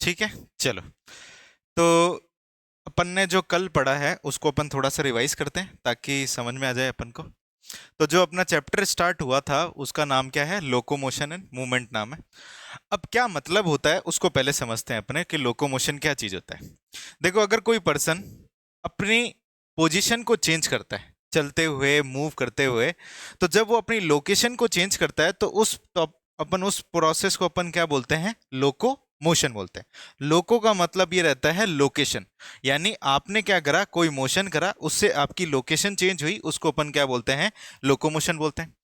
ठीक है, चलो। तो अपन ने जो कल पढ़ा है उसको अपन थोड़ा सा रिवाइज करते हैं ताकि समझ में आ जाए अपन को। तो जो अपना चैप्टर स्टार्ट हुआ था उसका नाम क्या है? लोकोमोशन एंड मूवमेंट नाम है। अब क्या मतलब होता है उसको पहले समझते हैं अपने, कि लोकोमोशन क्या चीज होता है। देखो, अगर कोई पर्सन अपनी पोजीशन को चेंज करता है चलते हुए, मूव करते हुए, तो जब वो अपनी लोकेशन को चेंज करता है तो अपन उस प्रोसेस को अपन क्या बोलते हैं? लोको मोशन बोलते हैं। लोको का मतलब ये रहता है लोकेशन, यानी आपने क्या करा, कोई मोशन करा, उससे आपकी लोकेशन चेंज हुई, उसको अपन क्या बोलते हैं? लोकोमोशन बोलते हैं।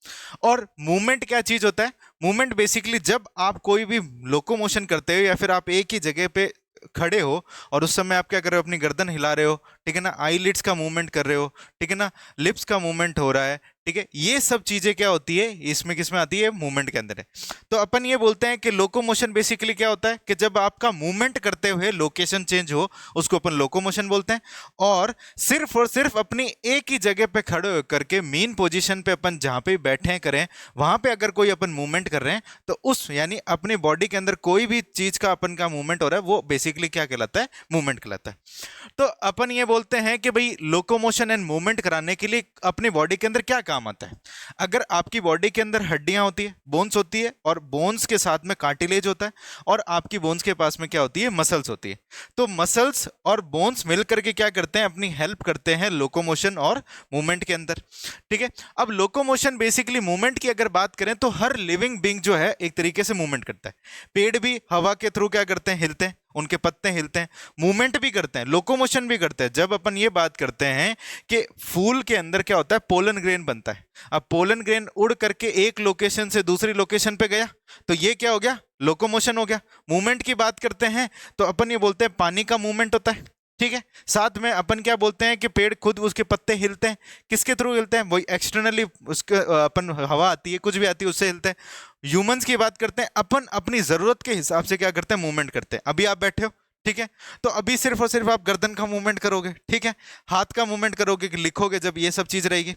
और मूवमेंट क्या चीज होता है? मूवमेंट बेसिकली जब आप कोई भी लोकोमोशन करते हो या फिर आप एक ही जगह पे खड़े हो और उस समय आप क्या कर रहे हो? अपनी गर्दन हिला रहे हो, ठीक है ना, आईलिड्स का मूवमेंट कर रहे हो, ठीक है ना, लिप्स का मूवमेंट हो रहा है, ठीक है, ये सब चीजें क्या होती है? इसमें किसमें आती है? मूवमेंट के अंदर है। तो अपन ये बोलते हैं कि लोकोमोशन बेसिकली क्या होता है, कि जब आपका मूवमेंट करते हुए लोकेशन चेंज हो, उसको अपन लोकोमोशन बोलते हैं। और सिर्फ अपनी एक ही जगह पे खड़े होकर के मेन पोजीशन पे अपन जहां पे बैठे हैं करें, वहां पे अगर कोई अपन मूवमेंट कर रहे हैं तो उस यानी अपने बॉडी के अंदर कोई भी चीज का अपन का मूवमेंट हो रहा है, वो बेसिकली क्या कहलाता है? मूवमेंट कहलाता है। तो अपन ये बोलते हैं कि भाई लोकोमोशन एंड मूवमेंट कराने के लिए अपनी बॉडी के अंदर क्या काम आता है। अगर आपकी बॉडी के अंदर हड्डियां होती है, बोन्स होती है, और बोन्स के साथ में कार्टिलेज होता है, और आपकी बोन्स के पास में क्या होती है? मसल्स होती है। तो मसल्स और बोन्स मिलकर के क्या करते हैं? अपनी हेल्प करते हैं लोकोमोशन और मूवमेंट के अंदर, ठीक है। अब लोकोमोशन बेसिकली मूवमेंट की अगर बात करें तो हर लिविंग बींग जो है एक तरीके से मूवमेंट करता है। पेड़ भी हवा के थ्रू क्या करते हैं? हिलते हैं, उनके पत्ते हिलते हैं, मूवमेंट भी करते हैं, लोकोमोशन भी करते हैं। जब अपन ये बात करते हैं कि फूल के अंदर क्या होता है? पोलन ग्रेन बनता है। अब पोलन ग्रेन उड़ करके एक लोकेशन से दूसरी लोकेशन पे गया, तो ये क्या हो गया? लोकोमोशन हो गया। मूवमेंट की बात करते हैं तो अपन ये बोलते हैं पानी का मूवमेंट होता है, ठीक है। साथ में अपन क्या बोलते हैं कि पेड़ खुद उसके पत्ते हिलते हैं। किसके थ्रू हिलते हैं? वही एक्सटर्नली उसके अपन हवा आती है, कुछ भी आती है, उससे हिलते हैं। ह्यूमंस की बात करते हैं, अपन अपनी जरूरत के हिसाब से क्या करते हैं? मूवमेंट करते हैं। अभी आप बैठे हो, ठीक है, तो अभी सिर्फ और सिर्फ आप गर्दन का मूवमेंट करोगे, ठीक है, हाथ का मूवमेंट करोगे, कि लिखोगे जब, ये सब चीज रहेगी।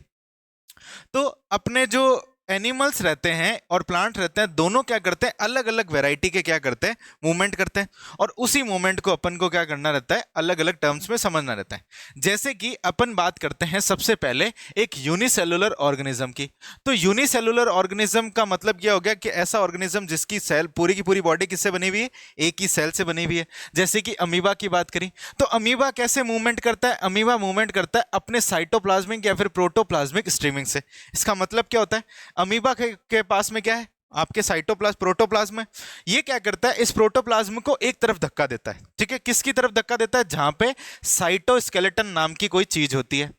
तो अपने जो एनिमल्स रहते हैं और प्लांट रहते हैं, दोनों क्या करते हैं? अलग अलग वैरायटी के क्या करते हैं? मूवमेंट करते हैं। और उसी मूवमेंट को अपन को क्या करना रहता है? अलग अलग टर्म्स में समझना रहता है। जैसे कि अपन बात करते हैं सबसे पहले एक यूनिसेलुलर ऑर्गेनिज्म की। तो यूनिसेलुलर ऑर्गेनिज्म का मतलब क्या हो गया? कि ऐसा ऑर्गेनिज्म जिसकी सेल, पूरी की पूरी बॉडी किससे बनी हुई है? एक ही सेल से बनी हुई है। जैसे कि अमीबा की बात करी, तो अमीबा कैसे मूवमेंट करता है? अमीबा मूवमेंट करता है अपने साइटोप्लाज्मिक या फिर प्रोटोप्लाज्मिक स्ट्रीमिंग से। इसका मतलब क्या होता है? अमीबा के पास में क्या है? आपके साइटोप्लाज्म, प्रोटोप्लाज्म है। ये क्या करता है? इस प्रोटोप्लाज्म को एक तरफ धक्का देता है, ठीक है। किसकी तरफ धक्का देता है? जहां पे साइटोस्केलेटन नाम की कोई चीज होती है,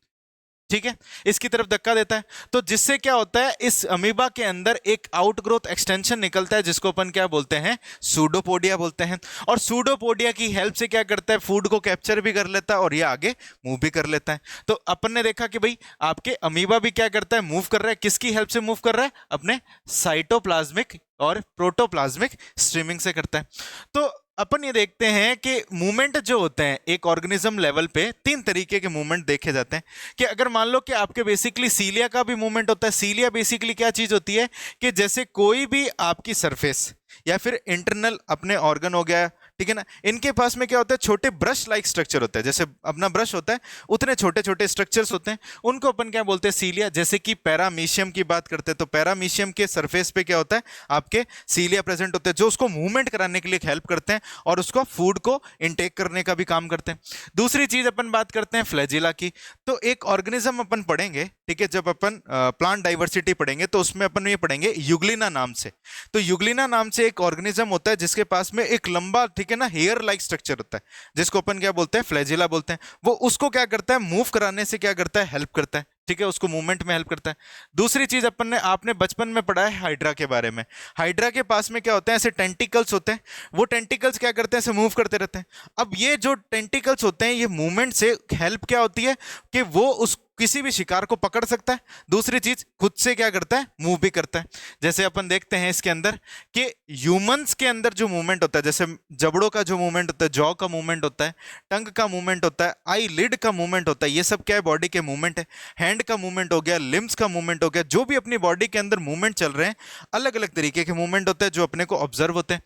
ठीक है, इसकी तरफ धक्का देता है। तो जिससे क्या होता है? इस अमीबा के अंदर एक आउटग्रोथ एक्सटेंशन निकलता है, जिसको अपन क्या बोलते हैं? सूडोपोडिया बोलते हैं। और सूडोपोडिया की हेल्प से क्या करता है? फूड को कैप्चर भी कर लेता है और ये आगे मूव भी कर लेता है। तो अपन ने देखा कि भाई आपके अमीबा भी क्या करता है? मूव कर रहा है। किसकी हेल्प से मूव कर रहा है? अपने साइटोप्लाज्मिक और प्रोटोप्लाज्मिक स्ट्रीमिंग से करता है। तो अपन ये देखते हैं कि मूवमेंट जो होते हैं एक ऑर्गेनिज्म लेवल पे, तीन तरीके के मूवमेंट देखे जाते हैं। कि अगर मान लो कि आपके बेसिकली सीलिया का भी मूवमेंट होता है। सीलिया बेसिकली क्या चीज होती है? कि जैसे कोई भी आपकी सरफेस या फिर इंटरनल अपने ऑर्गन हो गया, ठीक है ना, इनके पास में क्या होता है? छोटे ब्रश लाइक स्ट्रक्चर होता है। जैसे अपना ब्रश होता है उतने छोटे छोटे स्ट्रक्चर्स होते हैं, उनको अपन क्या बोलते हैं? सीलिया। जैसे कि पैरामीशियम की बात करते हैं तो पैरामीशियम के सरफेस पे क्या होता है? आपके सीलिया प्रेजेंट होते हैं, जो उसको मूवमेंट कराने के लिए हेल्प करते हैं और उसको फूड को इनटेक करने का भी काम करते हैं। दूसरी चीज अपन बात करते हैं फ्लैजिला की। तो एक ऑर्गेनिज्म अपन पढ़ेंगे, ठीक है, जब अपन प्लांट डाइवर्सिटी पढ़ेंगे तो उसमें अपन ये पढ़ेंगे यूग्लिना नाम से। तो यूग्लिना नाम से एक ऑर्गेनिज्म होता है जिसके पास में एक लंबा, ठीक है ना, हेयर लाइक स्ट्रक्चर होता है, जिसको अपन क्या बोलते हैं? फ्लैजिला बोलते हैं। वो उसको क्या करता है? मूव कराने से क्या करता है? हेल्प करता है, ठीक है, उसको मूवमेंट में हेल्प करता है। दूसरी चीज अपन ने, आपने बचपन में पढ़ा है हाइड्रा के बारे में। हाइड्रा के पास में क्या होते हैं? ऐसे टेंटिकल्स होते हैं। वो टेंटिकल्स क्या करते हैं? ऐसे मूव करते रहते हैं। अब ये जो टेंटिकल्स होते हैं, ये मूवमेंट से हेल्प क्या होती है? कि वो उस किसी भी शिकार को पकड़ सकता है, दूसरी चीज खुद से क्या करता है, मूव भी करता है। जैसे अपन देखते हैं इसके अंदर कि ह्यूमंस के अंदर जो मूवमेंट होता है, जैसे जबड़ों का जो मूवमेंट होता है, जॉ का मूवमेंट होता है, टंग का मूवमेंट होता है, आई लिड का मूवमेंट होता है, ये सब क्या है, बॉडी के मूवमेंट है। हैंड का मूवमेंट हो गया, लिम्स का मूवमेंट हो गया, जो भी अपनी बॉडी के अंदर मूवमेंट चल रहे हैं, अलग अलग तरीके के मूवमेंट होते हैं जो अपने को ऑब्जर्व होते हैं।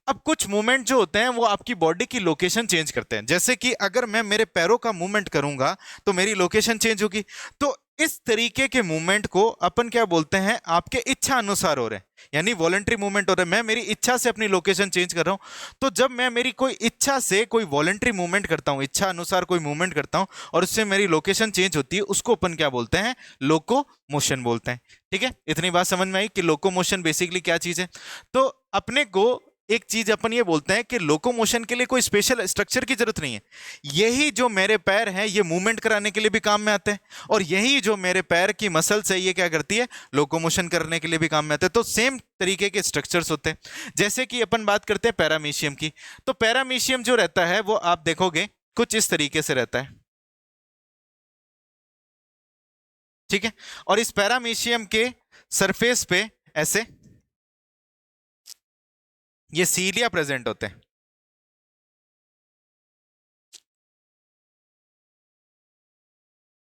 अब कुछ मूवमेंट जो होते हैं वो आपकी बॉडी की लोकेशन चेंज करते हैं। जैसे कि अगर मैं मेरे पैरों का मूवमेंट करूंगा तो मेरी लोकेशन चेंज होगी। तो इस तरीके के मूवमेंट को अपन क्या बोलते हैं, आपके इच्छा अनुसार हो रहे हैं, यानी वॉलंटरी मूवमेंट हो रहा है। मैं मेरी इच्छा से अपनी लोकेशन चेंज कर रहा हूं। तो जब मैं मेरी कोई इच्छा से कोई वॉलंटरी मूवमेंट करता हूं, इच्छा अनुसार कोई मूवमेंट करता हूं और उससे मेरी लोकेशन चेंज होती है, उसको अपन क्या बोलते हैं, लोको मोशन बोलते हैं। ठीक है, इतनी बात समझ में आई कि लोको मोशन बेसिकली क्या चीज है। तो अपने को एक चीज अपन ये बोलते हैं कि लोकोमोशन के लिए कोई स्पेशल स्ट्रक्चर की जरूरत नहीं है। यही जो मेरे पैर हैं ये मूवमेंट कराने के लिए भी काम में आते हैं, और यही जो मेरे पैर की मसल्स है ये क्या करती है, लोकोमोशन करने के लिए भी काम में आते हैं। तो सेम तरीके के स्ट्रक्चर्स होते हैं। जैसे कि अपन बात करते हैं पैरामीशियम की, तो पैरामीशियम जो रहता है वो आप देखोगे कुछ इस तरीके से रहता है। ठीक है, और इस पैरामीशियम के सरफेस पे ऐसे ये सीलिया प्रेजेंट होते हैं।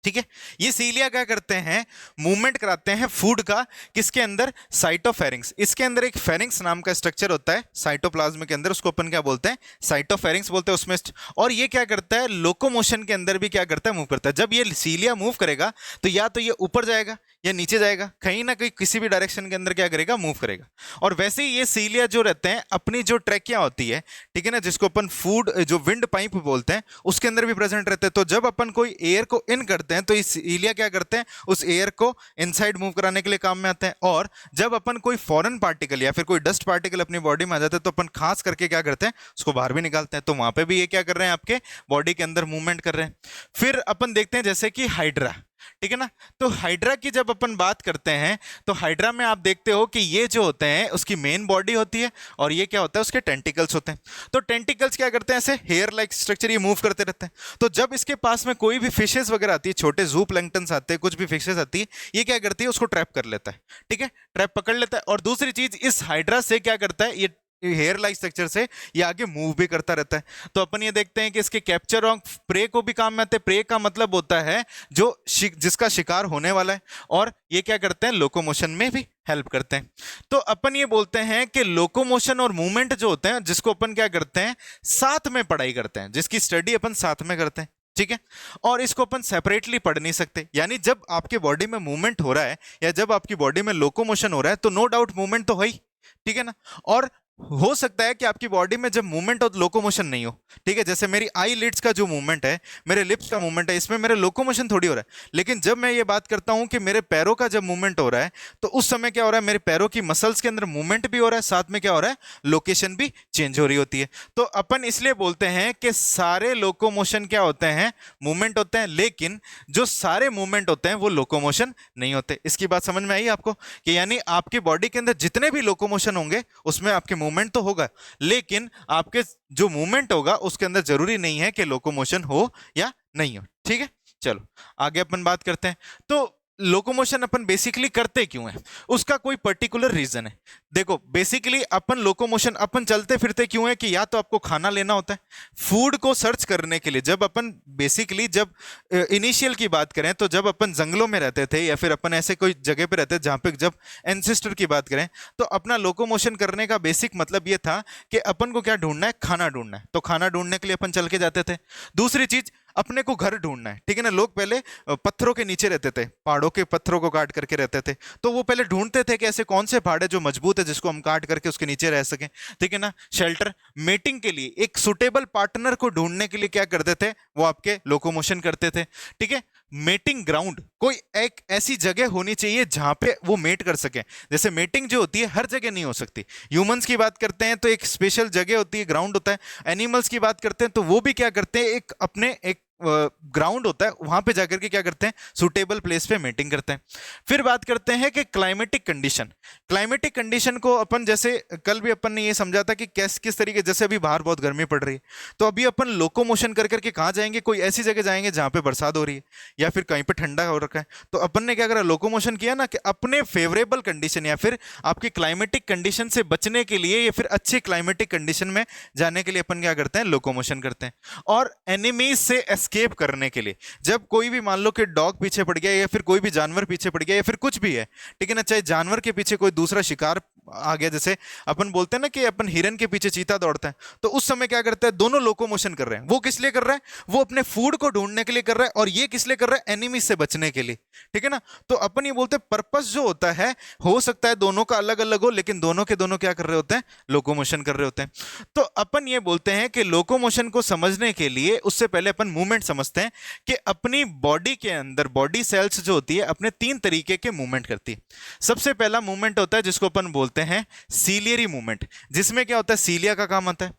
ठीक है, ये सीलिया क्या करते हैं, मूवमेंट कराते हैं फूड का, किसके अंदर, साइटोफेरिंक्स। इसके अंदर एक फेरिंक्स नाम का स्ट्रक्चर होता है साइटोप्लाज्म के अंदर, उसको अपन क्या बोलते हैं, साइटोफेरिंक्स बोलते हैं उसमें। और ये क्या करता है, लोकोमोशन के अंदर भी क्या करता है, मूव करता है। जब ये सीलिया मूव करेगा तो या तो ये ऊपर जाएगा या नीचे जाएगा, कहीं ना कहीं किसी भी डायरेक्शन के अंदर क्या करेगा, मूव करेगा। और वैसे ही ये सीलिया जो रहते हैं अपनी जो ट्रैकिया होती है, ठीक है ना, जिसको अपन फूड जो विंड पाइप बोलते हैं, उसके अंदर भी प्रेजेंट रहते हैं। तो जब अपन कोई एयर को इन करते हैं तो इस इलिया क्या करते हैं, उस एयर को इनसाइड मूव कराने के लिए काम में आते हैं। और जब अपन कोई फॉरेन पार्टिकल या फिर कोई डस्ट पार्टिकल अपनी बॉडी में आ जाते हैं तो अपन खास करके क्या करते हैं, उसको बाहर भी निकालते हैं। तो वहां पे भी ये क्या कर रहे हैं, आपके बॉडी के अंदर मूवमेंट कर रहे हैं। फिर अपन देखते हैं जैसे कि हाइड्रा, ठीक है ना। तो हाइड्रा की जब अपन बात करते हैं तो हाइड्रा में आप देखते हो कि ये जो होते हैं उसकी मेन बॉडी होती है और ये क्या होता है, उसके टेंटिकल्स होते हैं। तो टेंटिकल्स क्या करते हैं, ऐसे हेयर लाइक स्ट्रक्चर, ये मूव करते रहते हैं। तो जब इसके पास में कोई भी फिशेस वगैरह आती है, छोटे जू प्लैंक्टन्स आते हैं, कुछ भी फिशेस आती है, ये क्या करती है, उसको ट्रैप कर लेता है। ठीक है, ट्रैप पकड़ लेता है। और दूसरी चीज, इस हाइड्रा से क्या करता है, ये हेयर लाइक स्ट्रक्चर से ये आगे मूव भी करता रहता है। तो अपन ये देखते हैं कि इसके कैप्चर ऑफ प्रे को भी काम में आते हैं। प्रे का मतलब होता है जो जिसका शिकार होने वाला है, और ये क्या करते हैं, लोकोमोशन में भी हेल्प करते हैं। तो अपन ये बोलते हैं कि लोकोमोशन और मूवमेंट जो होते हैं, जिसको अपन क्या करते हैं, साथ में पढ़ाई करते हैं, जिसकी स्टडी अपन साथ में करते हैं। ठीक है, और इसको अपन सेपरेटली पढ़ नहीं सकते। यानी जब आपके बॉडी में मूवमेंट हो रहा है या जब आपकी बॉडी में लोकोमोशन हो रहा है तो नो डाउट मूवमेंट तो है ही, ठीक है ना। और हो सकता है कि आपकी बॉडी में जब मूवमेंट हो तो लोकोमोशन नहीं हो। ठीक है, जैसे मेरी आई लिड्स का जो मूवमेंट है, मेरे लिप्स का मूवमेंट है, इसमें मेरे लोकोमोशन थोड़ी हो रहा है। लेकिन जब मैं ये बात करता हूं कि मेरे पैरों का जब मूवमेंट हो रहा है तो उस समय क्या हो रहा है, मेरे पैरों की मसल्स के अंदर मूवमेंट भी हो रहा है, साथ में क्या हो रहा है, लोकेशन भी चेंज हो रही होती है। तो अपन इसलिए बोलते हैं कि सारे लोकोमोशन क्या होते हैं, मूवमेंट होते हैं, लेकिन जो सारे मूवमेंट होते हैं वो लोकोमोशन नहीं होते। इसकी बात समझ में आई आपको, कि यानी आपकी बॉडी के अंदर जितने भी लोकोमोशन होंगे उसमें आपके मूवमेंट तो होगा, लेकिन आपके जो मूवमेंट होगा उसके अंदर जरूरी नहीं है कि लोकोमोशन हो या नहीं हो। ठीक है, चलो आगे अपन बात करते हैं। तो लोकोमोशन अपन बेसिकली करते क्यों है, उसका कोई पर्टिकुलर रीजन है। देखो, बेसिकली अपन लोकोमोशन अपन चलते फिरते क्यों है, कि या तो आपको खाना लेना होता है, फूड को सर्च करने के लिए। जब अपन बेसिकली जब इनिशियल की बात करें तो जब अपन जंगलों में रहते थे या फिर अपन ऐसे कोई जगह पे रहते जहां पे, जब एंसेस्टर की बात करें तो अपना लोकोमोशन करने का बेसिक मतलब ये था कि अपन को क्या ढूंढना है, खाना ढूंढना है। तो खाना ढूंढने के लिए अपन चल के जाते थे। दूसरी चीज, अपने को घर ढूंढना है, ठीक है ना। लोग पहले पत्थरों के नीचे रहते थे, पहाड़ों के पत्थरों को काट करके रहते थे। तो वो पहले ढूंढते थे कि ऐसे कौन से पहाड़ है जो मजबूत है, जिसको हम काट करके उसके नीचे रह सकें, ठीक है ना। शेल्टर, मेटिंग के लिए एक सुटेबल पार्टनर को ढूंढने के लिए क्या करते थे, वो आपके लोकोमोशन करते थे। ठीक है, मेटिंग ग्राउंड, कोई एक ऐसी जगह होनी चाहिए जहां पे वो मेट कर सके। जैसे मेटिंग जो होती है हर जगह नहीं हो सकती। ह्यूमंस की बात करते हैं तो एक स्पेशल जगह होती है, ग्राउंड होता है। एनिमल्स की बात करते हैं तो वो भी क्या करते हैं, एक अपने एक ग्राउंड होता है वहां पे जाकर के क्या करते हैं, सुटेबल प्लेस पे मेटिंग करते हैं। फिर बात करते हैं कि क्लाइमेटिक कंडीशन। क्लाइमेटिक कंडीशन को अपन जैसे कल भी अपन ने ये समझा था कि किस तरीके, जैसे अभी बाहर बहुत गर्मी पड़ रही है, तो अभी अपन लोकोमोशन कर करके कहाँ जाएंगे, कोई ऐसी जगह जाएंगे जहां पे बरसात हो रही है या फिर कहीं पे ठंडा हो रखा है। तो अपन ने क्या करा, लोकोमोशन किया ना, कि अपने फेवरेबल कंडीशन या फिर आपकी क्लाइमेटिक कंडीशन से बचने के लिए या फिर अच्छी क्लाइमेटिक कंडीशन में जाने के लिए अपन क्या करते हैं, लोकोमोशन करते हैं। और एनिमीज से एस्केप करने के लिए, जब कोई भी मान लो कि डॉग पीछे पड़ गया या फिर कोई भी जानवर पीछे पड़ गया या फिर कुछ भी है, ठीक है ना, चाहे जानवर के पीछे कोई दूसरा शिकार आ गया, जैसे अपन बोलते हैं ना कि अपन हिरन के पीछे चीता दौड़ता है, तो उस समय क्या करता है, दोनों लोकोमोशन कर रहे हैं। वो किस लिए कर रहा है, वो अपने फूड को ढूंढने के लिए कर रहा है, और ये किस लिए कर रहा है, एनिमी से बचने के लिए, ठीक है ना। तो अपन ये बोलते हैं पर्पस जो होता है, हो सकता है दोनों का अलग अलग हो, लेकिन दोनों के दोनों क्या कर रहे होते हैं, लोकोमोशन कर रहे होते हैं। तो अपन ये बोलते हैं कि लोकोमोशन को समझने के लिए उससे पहले अपन मूवमेंट समझते हैं कि अपनी बॉडी के अंदर बॉडी सेल्स जो होती है अपने तीन तरीके के मूवमेंट करती है। सबसे पहला मूवमेंट होता है जिसको अपन बोलते हैं सीलियरी मूवमेंट, जिसमें क्या होता है, सीलिया का काम आता है।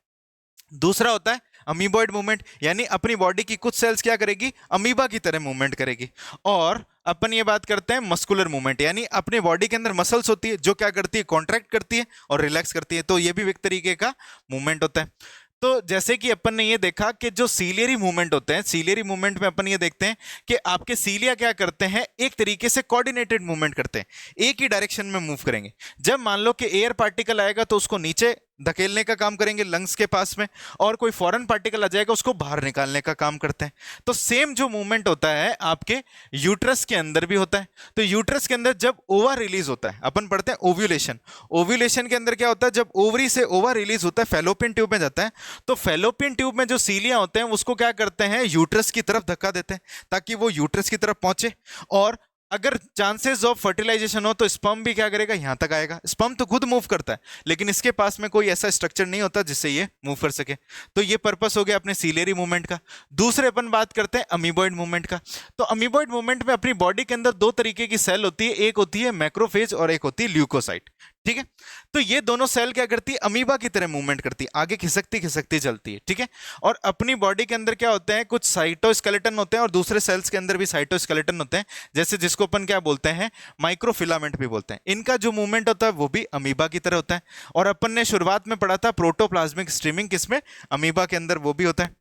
दूसरा होता है अमीबॉइड मूवमेंट, यानी अपनी बॉडी की कुछ सेल्स क्या करेगी, अमीबा की तरह मूवमेंट करेगी। और अपन ये बात करते हैं मस्कुलर मूवमेंट, यानी अपनी बॉडी के अंदर मसल्स होती है जो क्या करती है, कॉन्ट्रैक्ट करती है और रिलैक्स करती है। तो ये भी एक तरीके का मूवमेंट होता है। तो जैसे कि अपन ने ये देखा कि जो सीलियरी मूवमेंट होते हैं, सीलियरी मूवमेंट में अपन ये देखते हैं कि आपके सीलिया क्या करते हैं, एक तरीके से कोऑर्डिनेटेड मूवमेंट करते हैं, एक ही डायरेक्शन में मूव करेंगे। जब मान लो कि एयर पार्टिकल आएगा तो उसको नीचे धकेलने का काम करेंगे लंग्स के पास में, और कोई फॉरेन पार्टिकल आ जाएगा उसको बाहर निकालने का काम करते हैं। तो सेम जो मूवमेंट होता है आपके यूट्रस के अंदर भी होता है। तो यूट्रस के अंदर जब ओवा रिलीज होता है, अपन पढ़ते हैं ओव्यूलेशन, ओव्यूलेशन के अंदर क्या होता है, जब ओवरी से ओवा रिलीज होता है फैलोपियन ट्यूब में जाता है, तो फैलोपियन ट्यूब में जो सीलिया होते हैं उसको क्या करते हैं, यूट्रस की तरफ धक्का देते हैं ताकि वो यूट्रस की तरफ पहुंचे। और अगर चांसेस ऑफ फर्टिलाइजेशन हो तो स्पर्म भी क्या करेगा, यहां तक आएगा। स्पर्म तो खुद मूव करता है, लेकिन इसके पास में कोई ऐसा स्ट्रक्चर नहीं होता जिससे ये मूव कर सके। तो ये पर्पस हो गया अपने सीलियरी मूवमेंट का। दूसरे अपन बात करते हैं अमीबॉइड मूवमेंट का। तो अमीबॉइड मूवमेंट में अपनी बॉडी के अंदर दो तरीके की सेल होती है, एक होती है मैक्रोफेज और एक होती है ल्यूकोसाइट, ठीक है। तो ये दोनों सेल क्या करती है, अमीबा की तरह मूवमेंट करती है, आगे खिसकती खिसकती चलती है, ठीक है। और अपनी बॉडी के अंदर क्या होते हैं, कुछ साइटोस्केलेटन होते हैं और दूसरे सेल्स के अंदर भी साइटोस्केलेटन होते हैं, जैसे जिसको अपन क्या बोलते हैं, माइक्रोफिलामेंट भी बोलते हैं। इनका जो मूवमेंट होता है वो भी अमीबा की तरह होता है। और अपन ने शुरुआत में पढ़ा था प्रोटोप्लाज्मिक स्ट्रीमिंग, किसमें, अमीबा के अंदर वो भी होता है,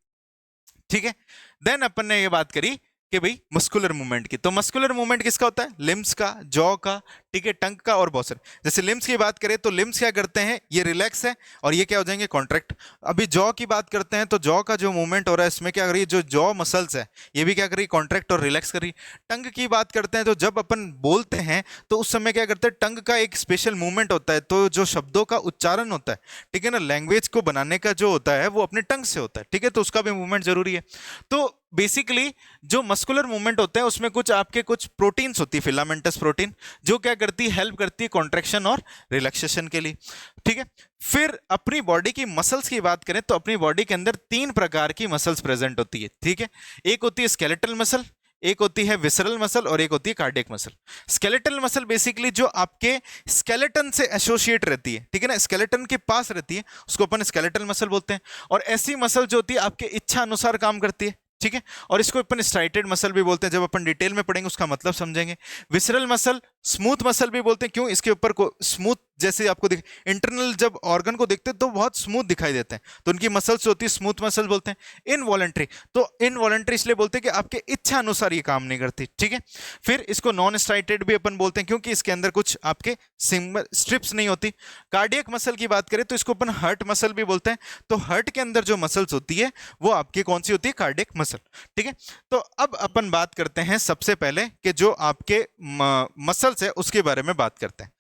ठीक है। देन अपन ने ये बात करी कि भाई मस्कुलर मूवमेंट की। तो मस्कुलर मूवमेंट किसका होता है, लिम्स का, जॉ का, ठीक है, टंग का और बहुत सारे। जैसे लिम्स की बात करें तो लिम्स क्या करते हैं, ये रिलैक्स है और ये क्या हो जाएंगे, कॉन्ट्रैक्ट। अभी जॉ की बात करते हैं तो जॉ का जो मूवमेंट हो रहा है इसमें क्या कर रही है, जो जॉ मसल्स है ये भी क्या कर रही है, कॉन्ट्रैक्ट और रिलैक्स कर रही है। टंग की बात करते हैं तो जब अपन बोलते हैं तो उस समय क्या करते हैं, टंग का एक स्पेशल मूवमेंट होता है, तो जो शब्दों का उच्चारण होता है, ठीक है ना, लैंग्वेज को बनाने का जो होता है वो अपने टंग से होता है, ठीक है, तो उसका भी मूवमेंट जरूरी है। तो बेसिकली जो मस्कुलर मूवमेंट होते हैं उसमें कुछ आपके कुछ प्रोटीन्स होती है, फिलामेंटस प्रोटीन, जो क्या करती है, हेल्प करती है कॉन्ट्रैक्शन और रिलैक्सेशन के लिए, ठीक है। फिर अपनी बॉडी की मसल्स की बात करें तो अपनी बॉडी के अंदर तीन प्रकार की मसल्स प्रेजेंट होती है, ठीक है। एक होती है स्केलेटल मसल, एक होती है विसरल मसल और एक होती है cardiac muscle. Skeletal muscle basically जो आपके स्केलेटन से एसोसिएट रहती है, ठीक है ना, स्केलेटन के पास रहती है, उसको अपन स्केलेटल मसल बोलते हैं। और ऐसी मसल जो होती है आपके इच्छा अनुसार काम करती है, ठीक है। और इसको अपन स्ट्राइटेड मसल भी बोलते हैं, जब अपन डिटेल में पढ़ेंगे उसका मतलब समझेंगे। विसरल मसल स्मूथ मसल भी बोलते हैं, क्यों, इसके ऊपर को स्मूथ, जैसे आपको इंटरनल जब ऑर्गन को देखते हैं तो बहुत स्मूथ दिखाई देते हैं, तो उनकी मसल्स होती है स्मूथ मसल बोलते हैं। इनवॉलेंट्री, तो इनवॉलेंट्री इसलिए बोलते हैं कि आपके इच्छा अनुसार ये काम नहीं करती, ठीक है। फिर इसको नॉन स्ट्राइटेड भी अपन बोलते हैं, क्योंकि इसके अंदर कुछ आपके सिंगल स्ट्रिप्स नहीं होती। कार्डियक मसल की बात करें तो इसको अपन हार्ट मसल भी बोलते हैं, तो हार्ट के अंदर जो मसल्स होती है वो आपकी कौन सी होती है, कार्डियक मसल, ठीक है। तो अब अपन बात करते हैं सबसे पहले कि जो आपके मसल्स है उसके बारे में बात करते हैं।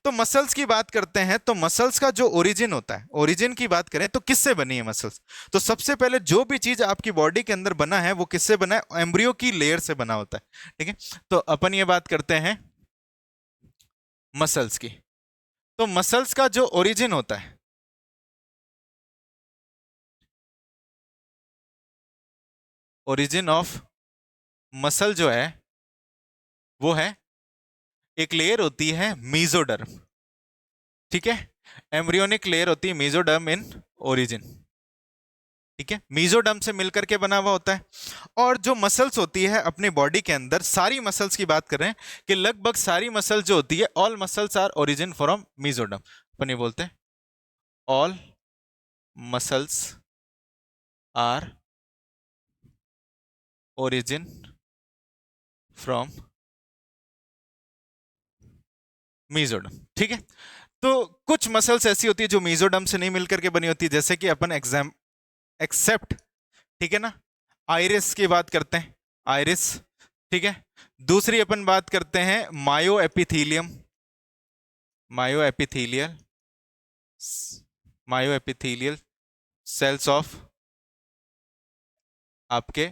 तो मसल्स की बात करते हैं तो मसल्स का जो ओरिजिन होता है, ओरिजिन की बात करें तो किससे बनी है मसल्स। तो सबसे पहले जो भी चीज आपकी बॉडी के अंदर बना है वो किससे बना है, एम्ब्रियो की लेयर से बना होता है, ठीक है। तो अपन ये बात करते हैं मसल्स की। तो मसल्स का जो ओरिजिन होता है, ओरिजिन ऑफ मसल जो है वो है, एक लेयर होती है मीजोडर्म, ठीक है। एम्ब्रियोनिक लेयर होती है मेसोडर्म इन ओरिजिन, ठीक है, मीजोडर्म से मिलकर के बना हुआ होता है। और जो मसल्स होती है अपनी बॉडी के अंदर, सारी मसल्स की बात कर रहे हैं कि लगभग सारी मसल जो होती है, all muscles are origin from mesoderm. अपन ये बोलते हैं all muscles are origin from mesoderm. ठीक है, तो कुछ मसल्स ऐसी होती है जो मीजोडर्म से नहीं मिलकर के बनी होती है, जैसे कि अपन एग्जाम एक्सेप्ट, ठीक है ना, आइरिस की बात करते हैं, आइरिस। ठीक है, दूसरी अपन बात करते हैं myo epithelium, myo epithelial, myo epithelial cells of आपके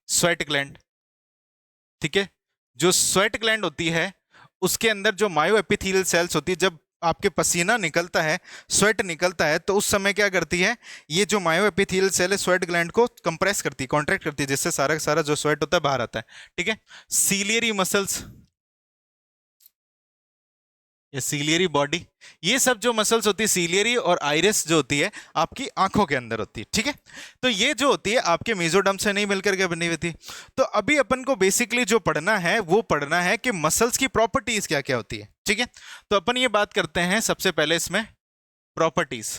स्वेट ग्लैंड। ठीक है, जो स्वेट ग्लैंड होती है उसके अंदर जो मायो एपिथीलियल सेल्स होती है, जब आपके पसीना निकलता है, स्वेट निकलता है, तो उस समय क्या करती है, ये जो मायो एपिथीलियल सेल है स्वेट ग्लैंड को कंप्रेस करती है, कॉन्ट्रैक्ट करती है, जिससे सारा का सारा जो स्वेट होता है बाहर आता है। ठीक है, सीलियरी मसल्स, या सीलियरी बॉडी, ये सब जो मसल्स होती है, सीलियरी और आइरिस जो होती है आपकी आंखों के अंदर होती है। ठीक है, तो ये जो होती है आपके मेसोडर्म से नहीं मिलकर के बनी हुई थी। तो अभी अपन को बेसिकली जो पढ़ना है वो पढ़ना है कि मसल्स की प्रॉपर्टीज क्या क्या होती है। ठीक है, तो अपन ये बात करते हैं सबसे पहले इसमें प्रॉपर्टीज।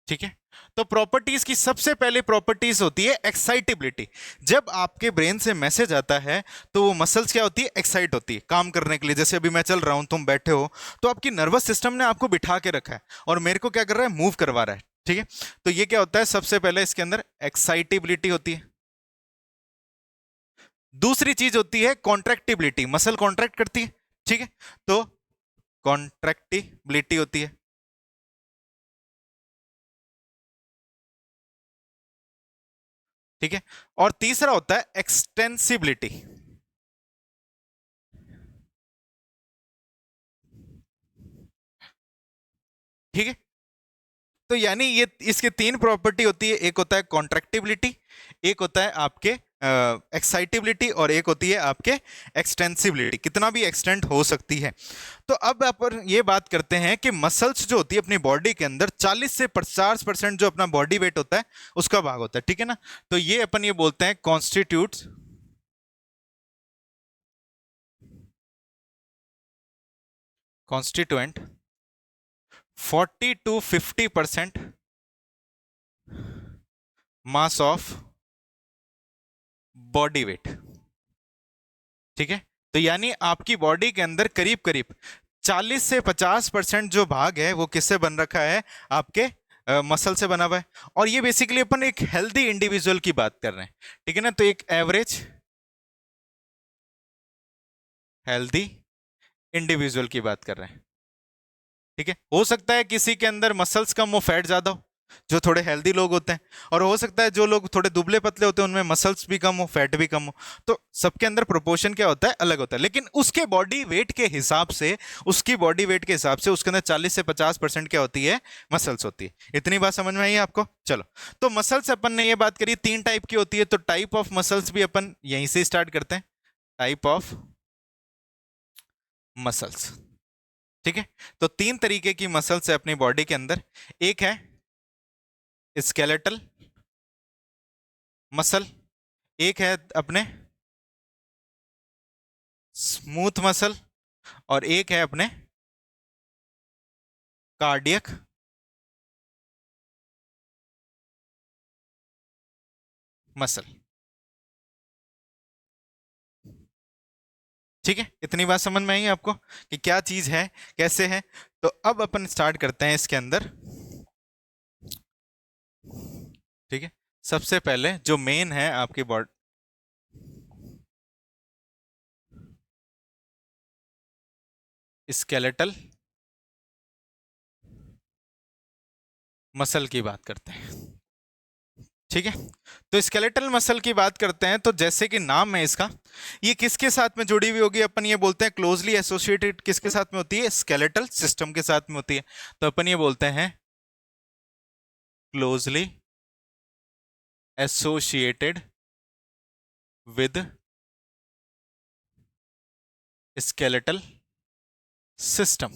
ठीक है, तो प्रॉपर्टीज की सबसे पहले प्रॉपर्टीज होती है एक्साइटेबिलिटी। जब आपके ब्रेन से मैसेज आता है तो वो मसल्स क्या होती है, एक्साइट होती है काम करने के लिए। जैसे अभी मैं चल रहा हूं, तुम बैठे हो, तो आपकी नर्वस सिस्टम ने आपको बिठा के रखा है और मेरे को क्या कर रहा है, मूव करवा रहा है। ठीक है, तो ये क्या होता है, सबसे पहले इसके अंदर एक्साइटेबिलिटी होती है। दूसरी चीज होती है कॉन्ट्रैक्टिबिलिटी, मसल कॉन्ट्रैक्ट करती है। ठीक है, तो कॉन्ट्रैक्टिबिलिटी होती है। ठीक है, और तीसरा होता है एक्सटेंसिबिलिटी। ठीक है, तो यानी ये इसके तीन प्रॉपर्टी होती है, एक होता है कॉन्ट्रैक्टिबिलिटी, एक होता है आपके एक्साइटेबिलिटी, और एक होती है आपके एक्सटेंसिबिलिटी, कितना भी एक्सटेंड हो सकती है। तो अब अपन ये बात करते हैं कि मसल्स जो होती है अपनी बॉडी के अंदर 40 से 50% जो अपना बॉडी वेट होता है उसका भाग होता है। ठीक है ना, तो ये अपन ये बोलते हैं constitutes, constituent 40 to 50% mass of body weight. ठीक है, तो यानी आपकी बॉडी के अंदर करीब करीब 40 से 50% जो भाग है वो किससे बन रखा है, आपके मसल से बना हुआ है। और ये बेसिकली अपन एक हेल्दी इंडिविजुअल की बात कर रहे हैं। ठीक है ना, तो एक एवरेज हेल्दी इंडिविजुअल की बात कर रहे हैं। ठीक है, हो सकता है किसी के अंदर मसल्स कम हो, फैट ज्यादा हो, जो थोड़े हेल्दी लोग होते हैं, और हो सकता है जो लोग थोड़े दुबले पतले होते हैं उनमें मसल्स भी कम हो, फैट भी कम हो। तो सबके अंदर प्रोपोर्शन क्या होता है, अलग होता है, लेकिन उसके बॉडी वेट के हिसाब से, उसकी बॉडी वेट के हिसाब से उसके अंदर 40 से 50% क्या होती है, मसल्स होती है। इतनी बात समझ में आई आपको? चलो, तो मसल्स अपन ने ये बात करी तीन टाइप की होती है, तो टाइप ऑफ मसल्स भी अपन यहीं से स्टार्ट करते हैं, टाइप ऑफ मसल्स। ठीक है, तो तीन तरीके की मसल्स है अपनी बॉडी के अंदर। एक है स्केलेटल मसल, एक है अपने स्मूथ मसल, और एक है अपने कार्डियक मसल। ठीक है, इतनी बात समझ में आई आपको कि क्या चीज है, कैसे है? तो अब अपन स्टार्ट करते हैं इसके अंदर। ठीक है, सबसे पहले जो मेन है आपकी बॉडी, स्केलेटल मसल की बात करते हैं। ठीक है, तो स्केलेटल मसल की बात करते हैं, तो जैसे कि नाम है इसका, ये किसके साथ में जुड़ी हुई होगी, अपन ये बोलते हैं क्लोजली एसोसिएटेड किसके साथ में होती है, स्केलेटल सिस्टम के साथ में होती है। तो अपन ये बोलते हैं closely associated with skeletal system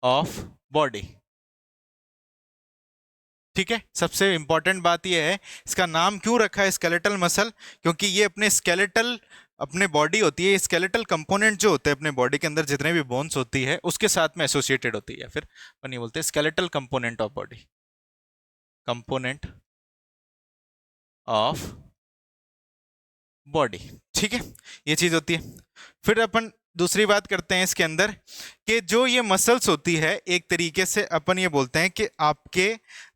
of body. ठीक है, सबसे इंपॉर्टेंट बात यह है इसका नाम क्यों रखा है स्केलेटल मसल, क्योंकि ये अपने स्केलेटल, अपने बॉडी होती है, स्केलेटल कंपोनेंट जो होते हैं अपने बॉडी के अंदर जितने भी बोन्स होती है उसके साथ में एसोसिएटेड होती है, फिर अपन ये बोलते हैं skeletal component of body, component of body. ठीक है, ये चीज होती है। फिर अपन दूसरी बात करते हैं इसके अंदर कि जो ये मसल्स होती है एक तरीके से अपन ये बोलते हैं कि आपके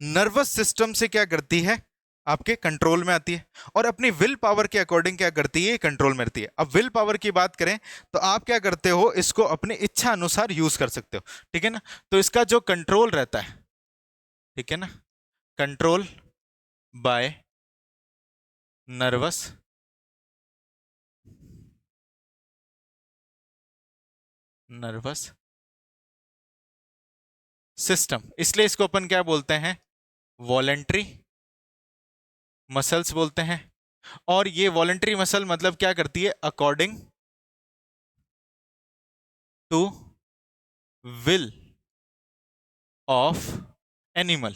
नर्वस सिस्टम से क्या करती है, आपके कंट्रोल में आती है, और अपनी विल पावर के अकॉर्डिंग क्या करती है, कंट्रोल में रहती है। अब विल पावर की बात करें तो आप क्या करते हो, इसको अपनी इच्छा अनुसार यूज कर सकते हो, ठीक है ना। तो इसका जो कंट्रोल रहता है, ठीक है ना, control by nervous nervous system, इसलिए इसको अपन क्या बोलते हैं, वॉलेंट्री मसल्स बोलते हैं। और ये वॉलेंट्री मसल मतलब क्या करती है, according to will of animal,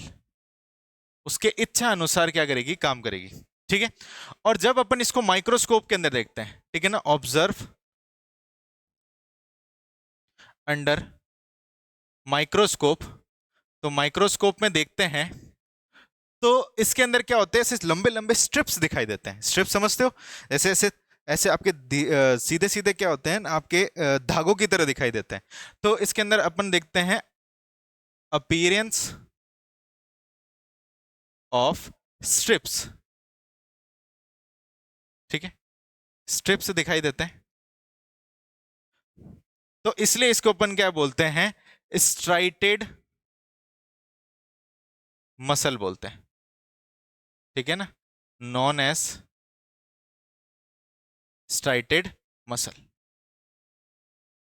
उसके इच्छा अनुसार क्या करेगी, काम करेगी। ठीक है, और जब अपन इसको माइक्रोस्कोप के अंदर देखते हैं, ठीक है ना, ऑब्जर्व अंडर माइक्रोस्कोप, तो माइक्रोस्कोप में देखते हैं तो इसके अंदर क्या होते हैं, ऐसे लंबे लंबे स्ट्रिप्स दिखाई देते हैं। स्ट्रिप्स समझते हो, ऐसे ऐसे ऐसे आपके सीधे सीधे क्या होते हैं, आपके धागों की तरह दिखाई देते हैं। तो इसके अंदर अपन देखते हैं अपीयरेंस ऑफ स्ट्रिप्स, ठीक है, स्ट्रिप्स दिखाई देते हैं। तो इसलिए इसको अपन क्या बोलते हैं, स्ट्राइटेड मसल बोलते हैं, ठीक है ना, नॉन एज स्ट्राइटेड मसल।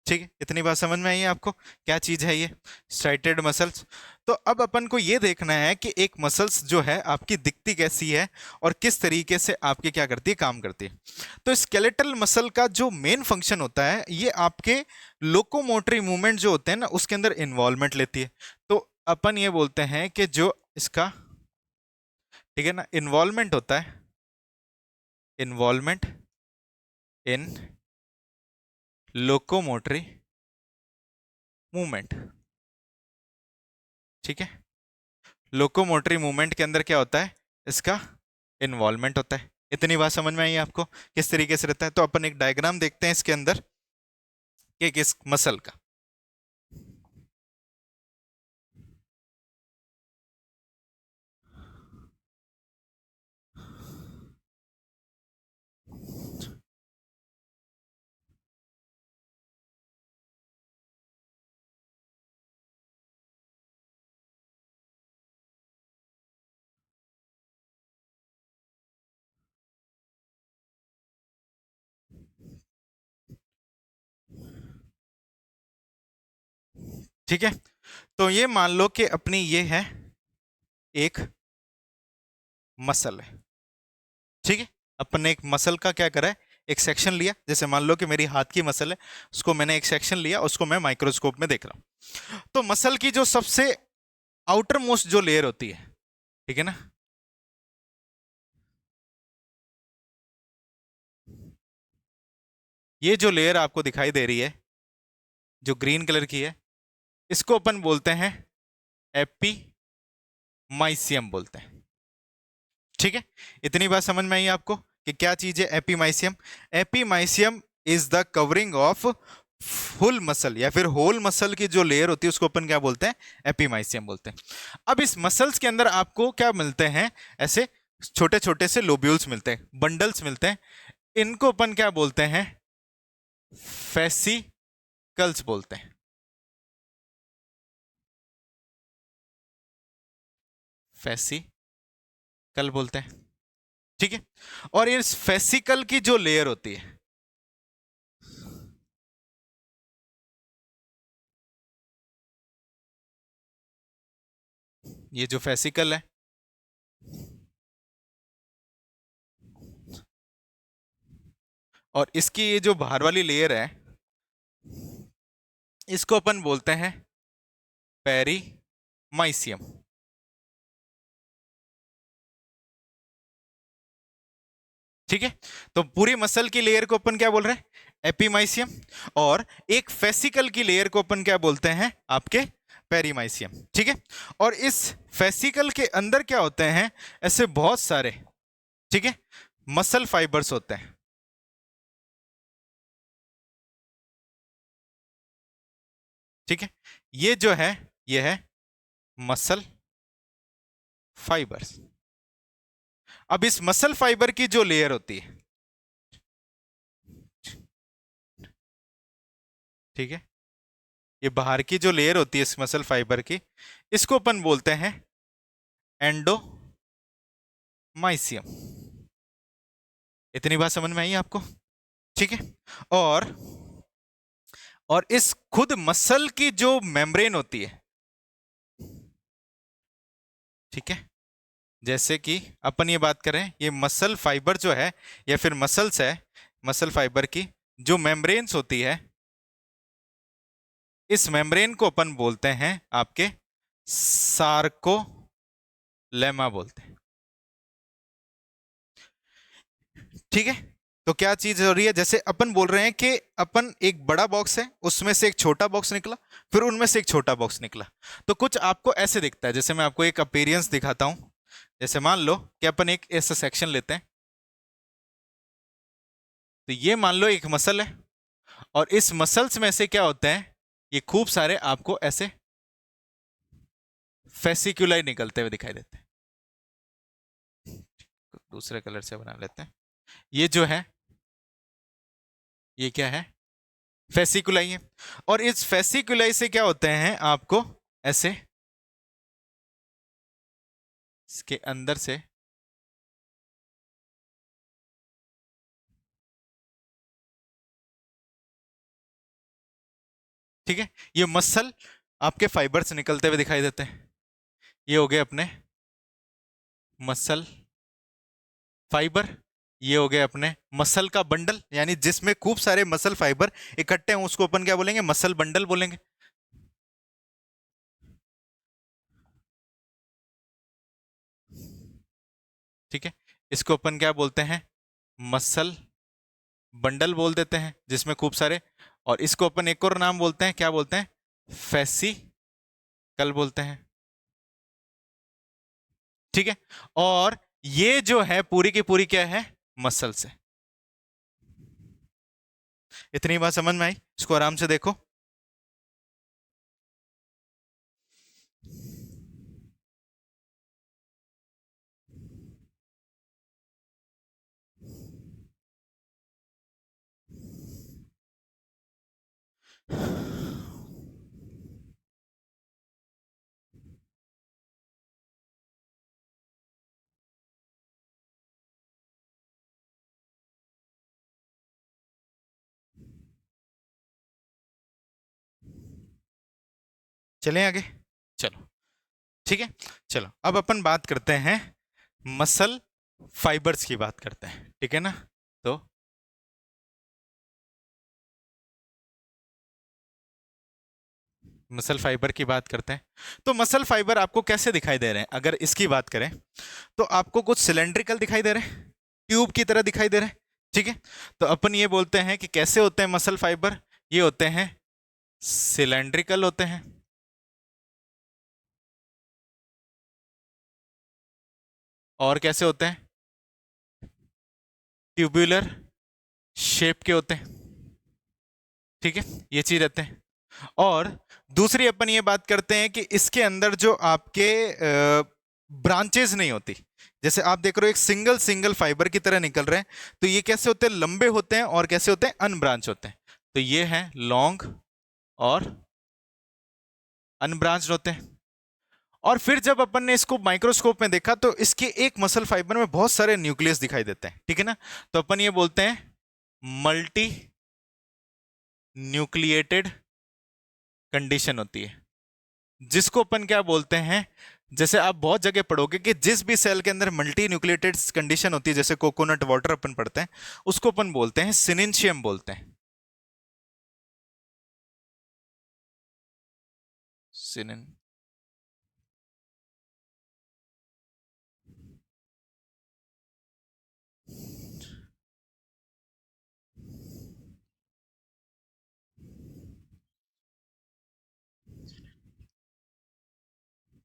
ठीक है, इतनी बात समझ में आई है आपको, क्या चीज है ये स्ट्राइटेड मसल्स। तो अब अपन को ये देखना है कि एक मसल्स जो है आपकी दिखती कैसी है और किस तरीके से आपके क्या करती है, काम करती है। तो स्केलेटल मसल का जो मेन फंक्शन होता है, ये आपके लोकोमोटरी मूवमेंट जो होते हैं ना उसके अंदर इन्वॉल्वमेंट लेती है। तो अपन ये बोलते हैं कि जो इसका, ठीक है ना, इन्वॉल्वमेंट होता है, इन्वॉल्वमेंट इन लोकोमोटरी मूवमेंट, ठीक है, लोकोमोटरी मूवमेंट के अंदर क्या होता है, इसका इन्वॉल्वमेंट होता है। इतनी बात समझ में आई आपको किस तरीके से रहता है। तो अपन एक डायग्राम देखते हैं इसके अंदर कि किस मसल का। ठीक है, तो ये मान लो कि अपनी ये है एक मसल है, ठीक है। अपन ने एक मसल का क्या करा है, एक सेक्शन लिया, जैसे मान लो कि मेरी हाथ की मसल है, उसको मैंने एक सेक्शन लिया, उसको मैं माइक्रोस्कोप में देख रहा हूं। तो मसल की जो सबसे आउटर मोस्ट जो लेयर होती है, ठीक है ना, ये जो लेयर आपको दिखाई दे रही है जो ग्रीन कलर की है, इसको अपन बोलते हैं एपीमाइसियम बोलते हैं। ठीक है, इतनी बात समझ में आई आपको कि क्या चीज है epimysium. Epimysium is the covering of full muscle या फिर होल मसल की जो लेयर होती है उसको अपन क्या बोलते हैं, एपीमाइसियम बोलते हैं। अब इस मसल्स के अंदर आपको क्या मिलते हैं, ऐसे छोटे छोटे से लोब्यूल्स मिलते हैं, बंडल्स मिलते हैं, इनको अपन क्या बोलते हैं, फेसिकल्स बोलते हैं, फेसिकल बोलते हैं। ठीक है, और इस फेसिकल की जो लेयर होती है, ये जो फेसिकल है, और इसकी ये जो बाहर वाली लेयर है, इसको अपन बोलते हैं पेरीमाइसियम। ठीक है। तो पूरी मसल की लेयर को अपन क्या बोल रहे हैं, एपीमाइसियम। और एक फेसिकल की लेयर को अपन क्या बोलते हैं, आपके पेरीमाइसियम। ठीक है। और इस फेसिकल के अंदर क्या होते हैं, ऐसे बहुत सारे, ठीक है, मसल फाइबर्स होते हैं। ठीक है। ये जो है, ये है मसल फाइबर्स। अब इस मसल फाइबर की जो लेयर होती है, ठीक है, ये बाहर की जो लेयर होती है इस मसल फाइबर की, इसको अपन बोलते हैं एंडोमाइसियम। इतनी बात समझ में आई आपको? ठीक है। और और इस खुद मसल की जो मेम्ब्रेन होती है, ठीक है, जैसे कि अपन ये बात करें, ये मसल फाइबर जो है या फिर मसल्स है, मसल फाइबर की जो मेम्ब्रेन्स होती है, इस मेम्ब्रेन को अपन बोलते हैं आपके सार्कोलेमा बोलते हैं। ठीक है। तो क्या चीज हो रही है, जैसे अपन बोल रहे हैं कि अपन एक बड़ा बॉक्स है, उसमें से एक छोटा बॉक्स निकला, फिर उनमें से एक छोटा बॉक्स निकला, तो कुछ आपको ऐसे दिखता है। जैसे मैं आपको एक अपीयरेंस दिखाता हूं। जैसे मान लो कि अपन एक ऐसा सेक्शन लेते हैं, तो ये मान लो एक मसल है, और इस मसल्स में से क्या होते हैं, ये खूब सारे आपको ऐसे फेसिकुलाई निकलते हुए दिखाई देते हैं। दूसरे कलर से बना लेते हैं। ये जो है, ये क्या है, फेसिकुलाई है। और इस फेसिकुलाई से क्या होते हैं आपको ऐसे, इसके अंदर से, ठीक है, ये मसल आपके फाइबर्स निकलते हुए दिखाई देते हैं। ये हो गए अपने मसल फाइबर। ये हो गए अपने मसल का बंडल, यानी जिसमें खूब सारे मसल फाइबर इकट्ठे हों उसको अपन क्या बोलेंगे, मसल बंडल बोलेंगे। ठीक है। इसको अपन क्या बोलते हैं, मसल बंडल बोल देते हैं, जिसमें खूब सारे। और इसको अपन एक और नाम बोलते हैं, क्या बोलते हैं, फेसिकल बोलते हैं। ठीक है। और ये जो है पूरी की पूरी क्या है, मसल से। इतनी बात समझ में आई? इसको आराम से देखो। चलें आगे? चलो, ठीक है। चलो अब अपन बात करते हैं, मसल फाइबर्स की बात करते हैं, ठीक है ना? तो मसल फाइबर की बात करते हैं। तो मसल फाइबर आपको कैसे दिखाई दे रहे हैं, अगर इसकी बात करें, तो आपको कुछ सिलेंड्रिकल दिखाई दे रहे हैं, ट्यूब की तरह दिखाई दे रहे हैं। ठीक है। तो अपन ये बोलते हैं कि कैसे होते हैं मसल फाइबर, ये होते हैं सिलेंड्रिकल होते हैं। और कैसे होते हैं, ट्यूबुलर शेप के होते हैं। ठीक है, ये चीज रहते हैं। और दूसरी अपन ये बात करते हैं कि इसके अंदर जो आपके ब्रांचेस नहीं होती, जैसे आप देख रहे हो एक सिंगल सिंगल फाइबर की तरह निकल रहे हैं, तो ये कैसे होते हैं, लंबे होते हैं, और कैसे होते हैं, अनब्रांच होते हैं। तो ये है लॉन्ग और अनब्रांच्ड होते हैं। और फिर जब अपन ने इसको माइक्रोस्कोप में देखा, तो इसके एक मसल फाइबर में बहुत सारे न्यूक्लियस दिखाई देते हैं, ठीक है ना? तो अपन ये बोलते हैं मल्टी न्यूक्लिएटेड कंडीशन होती है, जिसको अपन क्या बोलते हैं, जैसे आप बहुत जगह पढ़ोगे कि जिस भी सेल के अंदर मल्टी न्यूक्लिएटेड कंडीशन होती है, जैसे कोकोनट वाटर अपन पढ़ते हैं, उसको अपन बोलते हैं सिनेंशियम बोलते हैं। सिनेन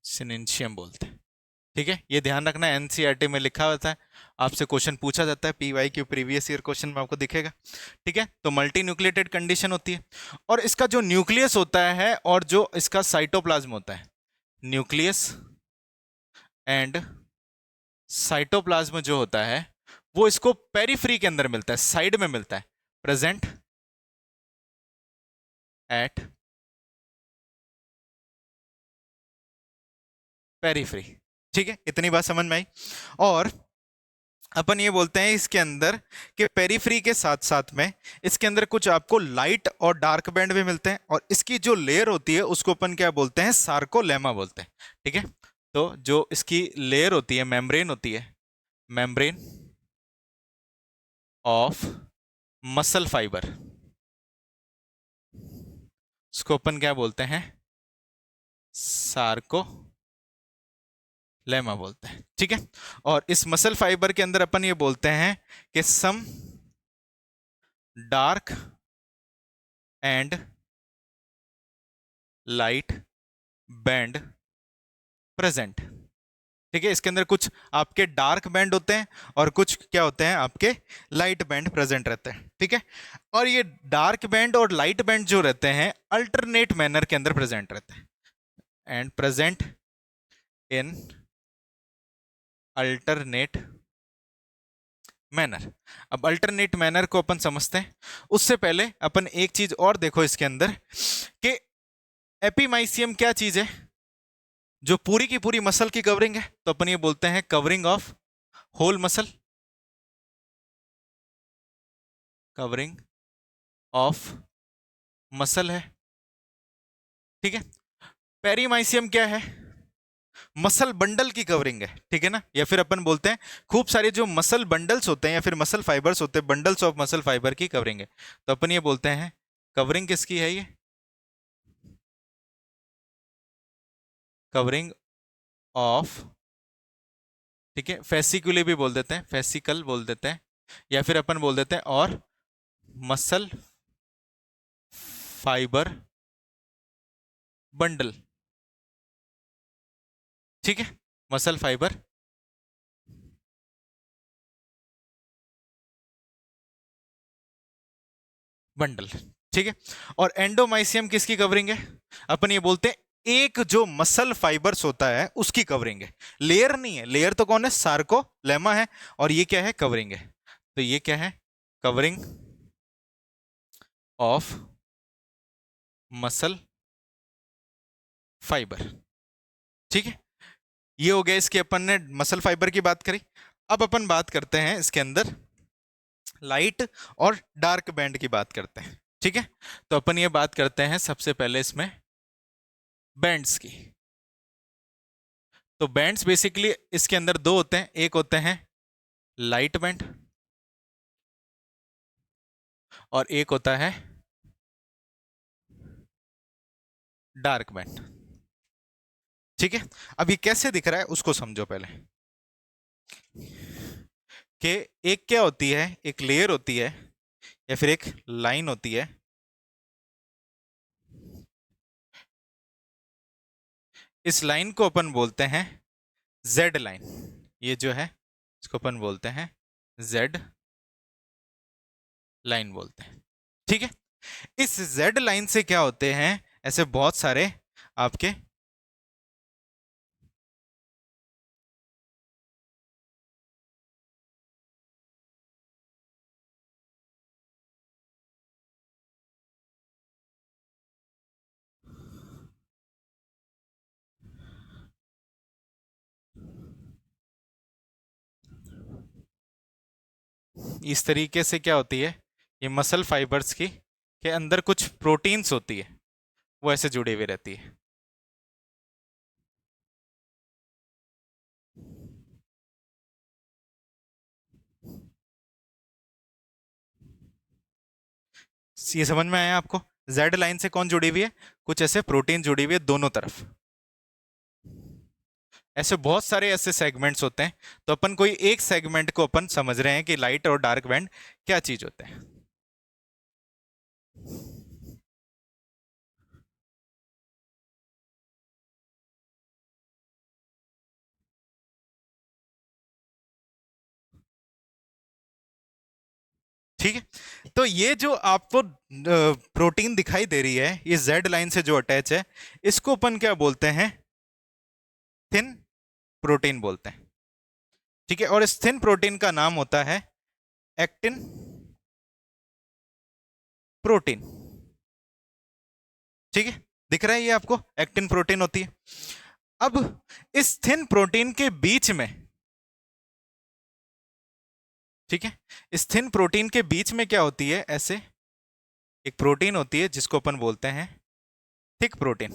सिनेंशियम बोलते हैं। ठीक है, ये ध्यान रखना, एनसीईआरटी में लिखा होता है, आपसे क्वेश्चन पूछा जाता है, पीवाईक्यू प्रीवियस ईयर क्वेश्चन में आपको दिखेगा। ठीक है, तो मल्टी न्यूक्लिएटेड कंडीशन होती है, और इसका जो न्यूक्लियस होता है और जो इसका साइटोप्लाज्म होता है, न्यूक्लियस एंड साइटोप्लाज्म जो होता है वो इसको पेरिफ्री के अंदर मिलता है, साइड में मिलता है, प्रेजेंट एट पेरिफ्री। ठीक है, इतनी बात समझ में आई। और अपन ये बोलते हैं इसके अंदर कि पेरिफ्री के साथ साथ में इसके अंदर कुछ आपको लाइट और डार्क बैंड भी मिलते हैं, और इसकी जो लेयर होती है उसको अपन क्या बोलते हैं, सार्कोलेमा बोलते हैं। ठीक है, तो जो इसकी लेयर होती है, मेम्ब्रेन होती है, मेम्ब्रेन ऑफ मसल फाइबर, इसको अपन क्या बोलते हैं, सार्को लेमा बोलते हैं। ठीक है, और इस मसल फाइबर के अंदर अपन ये बोलते हैं कि some dark and light band present. ठीक है, इसके अंदर कुछ आपके डार्क बैंड होते हैं और कुछ क्या होते हैं, आपके लाइट बैंड प्रेजेंट रहते हैं। ठीक है, और ये डार्क बैंड और लाइट बैंड जो रहते हैं अल्टरनेट मैनर के अंदर प्रेजेंट रहते हैं, and present in alternate manner. अब अल्टरनेट मैनर को अपन समझते हैं, उससे पहले अपन एक चीज और देखो इसके अंदर कि एपीमाइसियम क्या चीज है, जो पूरी की पूरी मसल की कवरिंग है, तो अपन ये बोलते हैं covering of whole muscle, covering of muscle है। ठीक है, पेरीमाइसियम क्या है, मसल बंडल की कवरिंग है। ठीक है ना, या फिर अपन बोलते हैं खूब सारे जो मसल बंडल्स होते हैं या फिर मसल फाइबर्स होते हैं, बंडल्स ऑफ मसल फाइबर की कवरिंग है। तो अपन ये बोलते हैं कवरिंग किसकी है, ये कवरिंग ऑफ, ठीक है, फेसिकुले भी बोल देते हैं, फेसिकल बोल देते हैं, या फिर अपन बोल देते हैं और मसल फाइबर बंडल। ठीक है, मसल फाइबर बंडल। ठीक है, और एंडोमाइसियम किसकी कवरिंग है, अपन ये बोलते हैं एक जो मसल फाइबर्स होता है उसकी कवरिंग है, लेयर नहीं है। लेयर तो कौन है, सार्कोलेमा है, और ये क्या है, कवरिंग है। तो ये क्या है, कवरिंग ऑफ मसल फाइबर। ठीक है, ये हो गया, इसके अपन ने मसल फाइबर की बात करी। अब अपन बात करते हैं इसके अंदर लाइट और डार्क बैंड की बात करते हैं। ठीक है, तो अपन ये बात करते हैं सबसे पहले इसमें बैंड्स की। तो बैंड्स बेसिकली इसके अंदर दो होते हैं, एक होते हैं लाइट बैंड और एक होता है डार्क बैंड। ठीक है, अब ये कैसे दिख रहा है उसको समझो पहले, कि एक क्या होती है, एक लेयर होती है या फिर एक लाइन होती है, इस लाइन को अपन बोलते हैं जेड लाइन। ये जो है इसको अपन बोलते हैं जेड लाइन बोलते हैं। ठीक है, इस जेड लाइन से क्या होते हैं, ऐसे बहुत सारे आपके इस तरीके से क्या होती है, ये मसल फाइबर्स की के अंदर कुछ प्रोटीन्स होती है, वो ऐसे जुड़ी हुई रहती है। ये समझ में आया आपको, जेड लाइन से कौन जुड़ी हुई है, कुछ ऐसे प्रोटीन जुड़ी हुई है दोनों तरफ। ऐसे बहुत सारे ऐसे सेगमेंट्स होते हैं, तो अपन कोई एक सेगमेंट को अपन समझ रहे हैं कि लाइट और डार्क बैंड क्या चीज होते हैं। ठीक है, तो ये जो आपको प्रोटीन दिखाई दे रही है, ये जेड लाइन से जो अटैच है, इसको अपन क्या बोलते हैं? थिन प्रोटीन बोलते हैं। ठीक है, और इस थिन प्रोटीन का नाम होता है एक्टिन प्रोटीन। ठीक है, दिख रहा है ये आपको, एक्टिन प्रोटीन होती है। अब इस थिन प्रोटीन के बीच में, ठीक है, इस थिन प्रोटीन के बीच में क्या होती है? ऐसे एक प्रोटीन होती है जिसको अपन बोलते हैं थिक प्रोटीन।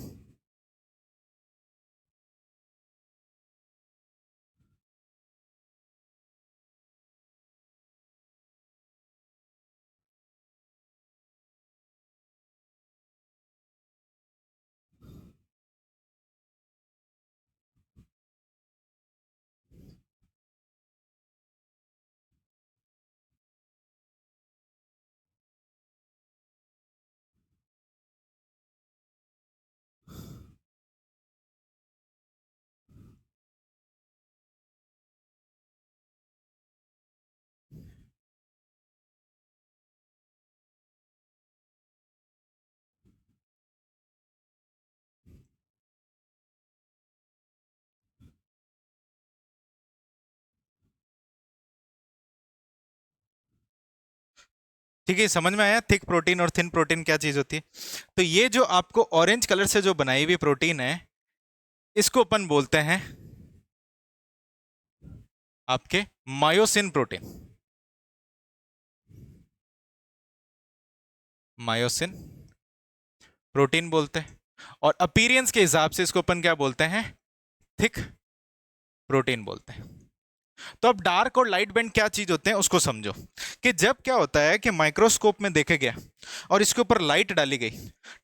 ठीक है, समझ में आया थिक प्रोटीन और थिन प्रोटीन क्या चीज होती है? तो ये जो आपको ऑरेंज कलर से जो बनाई हुई प्रोटीन है, इसको अपन बोलते हैं आपके मायोसिन प्रोटीन। मायोसिन प्रोटीन बोलते हैं, और अपीयरेंस के हिसाब से इसको अपन क्या बोलते हैं? थिक प्रोटीन बोलते हैं। तो अब डार्क और लाइट बैंड क्या चीज होते हैं उसको समझो, कि जब क्या होता है कि माइक्रोस्कोप में देखे गया और इसके ऊपर लाइट डाली गई,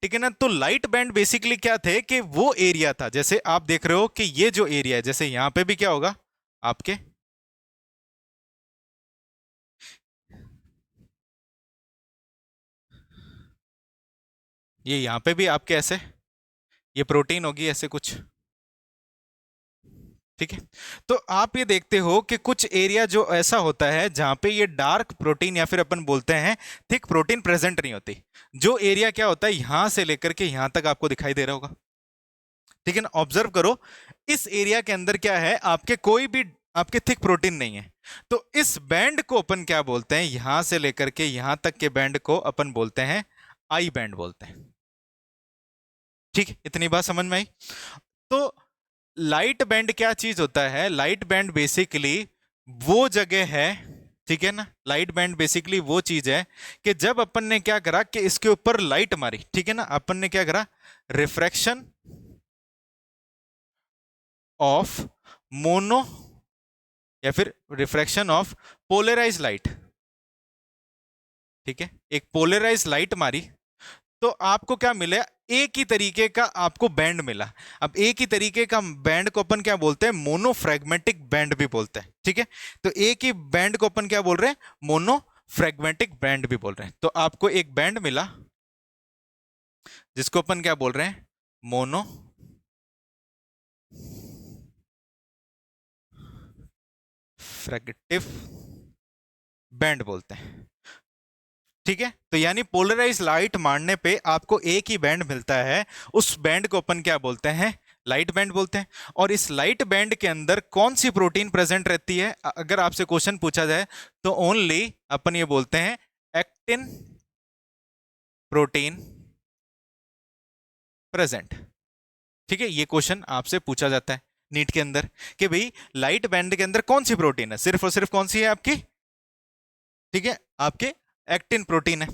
ठीक है ना, तो लाइट बैंड बेसिकली क्या थे कि वो एरिया था, जैसे आप देख रहे हो कि ये जो एरिया है, जैसे यहां पे भी क्या होगा आपके, ये यहां पे भी आपके ऐसे ये प्रोटीन होगी ऐसे कुछ। ठीक है, तो आप ये देखते हो कि कुछ एरिया जो ऐसा होता है जहां पे ये डार्क प्रोटीन या फिर अपन बोलते हैं थिक प्रोटीन प्रेजेंट नहीं होती। जो एरिया क्या होता है यहां से लेकर के यहां तक आपको दिखाई दे रहा होगा। ठीक है ना, ऑब्जर्व करो, इस एरिया के अंदर क्या है आपके, कोई भी आपके थिक प्रोटीन नहीं है। तो इस बैंड को अपन क्या बोलते हैं, यहां से लेकर के यहां तक के बैंड को अपन बोलते हैं आई बैंड बोलते हैं। ठीक है, इतनी बात समझ में आई? तो लाइट बैंड क्या चीज होता है? लाइट बैंड बेसिकली वो जगह है, ठीक है ना, लाइट बैंड बेसिकली वो चीज है कि जब अपन ने क्या करा कि इसके ऊपर लाइट मारी, ठीक है ना, अपन ने क्या करा, रिफ्रैक्शन ऑफ मोनो या फिर रिफ्रैक्शन ऑफ पोलराइज लाइट। ठीक है, एक पोलराइज लाइट मारी तो आपको क्या मिला, एक ही तरीके का आपको बैंड मिला। अब एक ही तरीके का बैंड को अपन क्या बोलते हैं? मोनोफ्रेगमेटिक बैंड भी बोलते हैं। ठीक है, तो एक ही बैंड को अपन क्या बोल रहे हैं? मोनोफ्रेगमेटिक बैंड भी बोल रहे हैं। तो आपको एक बैंड मिला जिसको अपन क्या बोल रहे हैं? मोनो फ्रैगटिव बैंड बोलते हैं। ठीक है, तो यानी पोलराइज लाइट मारने पे आपको एक ही बैंड मिलता है, उस बैंड को अपन क्या बोलते हैं? लाइट बैंड बोलते हैं। और इस लाइट बैंड के अंदर कौन सी प्रोटीन प्रेजेंट रहती है? अगर आपसे क्वेश्चन पूछा जाए तो ओनली अपन ये बोलते हैं एक्टिन प्रोटीन प्रेजेंट। ठीक है, ये क्वेश्चन आपसे पूछा जाता है नीट के अंदर कि भाई लाइट बैंड के अंदर कौन सी प्रोटीन है, सिर्फ और सिर्फ कौन सी है आपकी? ठीक है, आपके एक्टिन प्रोटीन है।